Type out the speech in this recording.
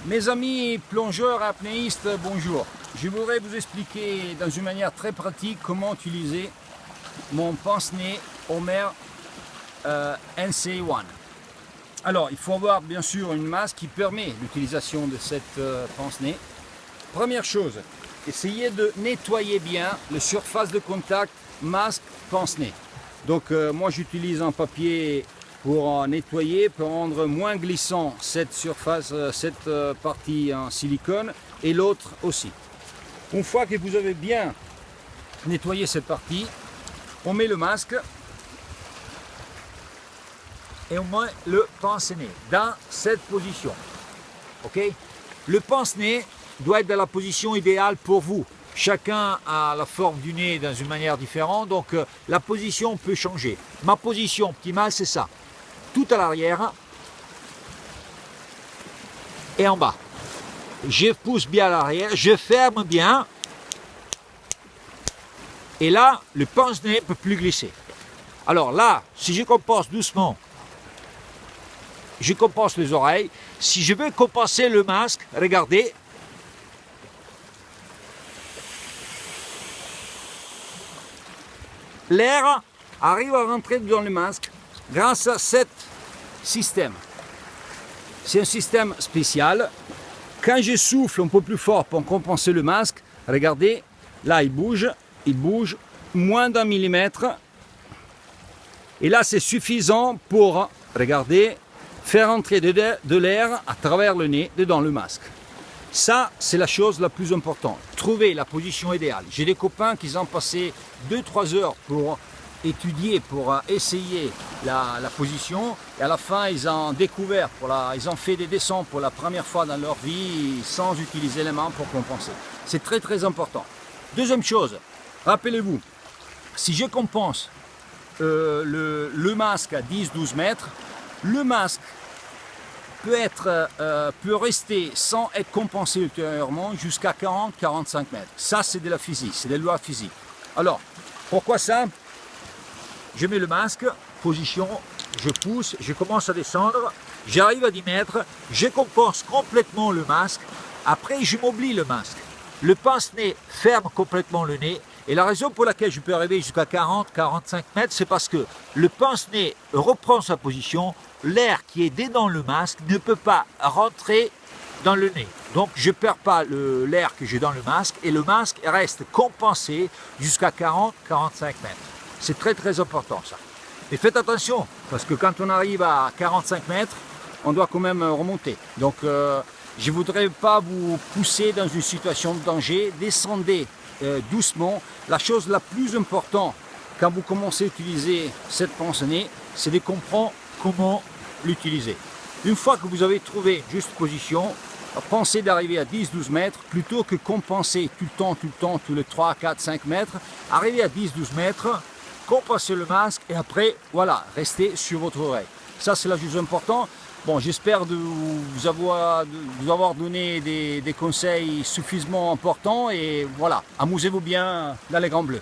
Mes amis plongeurs et apnéistes, bonjour. Je voudrais vous expliquer dans une manière très pratique comment utiliser mon pince-nez Homer NC1. Alors, il faut avoir bien sûr une masse qui permet l'utilisation de cette pince-nez. Première chose, essayez de nettoyer bien la surface de contact masque pince-nez. Donc moi j'utilise un papier pour nettoyer, pour rendre moins glissant cette surface, cette partie en silicone et l'autre aussi. Une fois que vous avez bien nettoyé cette partie, on met le masque et on met le pince-nez dans cette position. Ok? Le pince-nez doit être dans la position idéale pour vous. Chacun a la forme du nez dans une manière différente, donc la position peut changer. Ma position optimale, c'est ça. Tout à l'arrière et en bas. Je pousse bien à l'arrière, je ferme bien. Et là, le pince-nez ne peut plus glisser. Alors là, si je compense doucement, je compense les oreilles. Si je veux compenser le masque, regardez. L'air arrive à rentrer dans le masque grâce à ce système. C'est un système spécial. Quand je souffle un peu plus fort pour compenser le masque, regardez, là il bouge moins d'un millimètre. Et là c'est suffisant pour, regardez, faire entrer de l'air à travers le nez, dedans le masque. Ça, c'est la chose la plus importante. Trouver la position idéale. J'ai des copains qui ont passé 2-3 heures pour étudier, pour essayer la position. Et à la fin, ils ont découvert, ils ont fait des dessins pour la première fois dans leur vie sans utiliser les mains pour compenser. C'est très très important. Deuxième chose, rappelez-vous, si je compense le masque à 10-12 mètres, le masque peut rester sans être compensé ultérieurement jusqu'à 40-45 mètres. Ça, c'est de la physique, c'est des lois physiques. Alors, pourquoi ça? Je mets le masque, position, je pousse, je commence à descendre, j'arrive à 10 mètres, je compense complètement le masque, après je m'oublie le masque. Le pince-nez ferme complètement le nez, et la raison pour laquelle je peux arriver jusqu'à 40-45 mètres, c'est parce que le pince-nez reprend sa position, l'air qui est dedans le masque ne peut pas rentrer dans le nez. Donc je ne perds pas l'air que j'ai dans le masque et le masque reste compensé jusqu'à 40-45 mètres. C'est très très important ça. Et faites attention, parce que quand on arrive à 45 mètres, on doit quand même remonter. Donc je ne voudrais pas vous pousser dans une situation de danger. Descendez doucement. La chose la plus importante quand vous commencez à utiliser cette pince-nez, c'est de comprendre comment l'utiliser. Une fois que vous avez trouvé une juste position, pensez d'arriver à 10-12 mètres plutôt que compenser tout le temps, tous les 3, 4, 5 mètres. Arrivez à 10-12 mètres, compensez le masque et après, voilà, restez sur votre oreille. Ça, c'est la chose importante. Bon, j'espère vous avoir donné des conseils suffisamment importants et voilà, amusez-vous bien dans les Grands Bleus.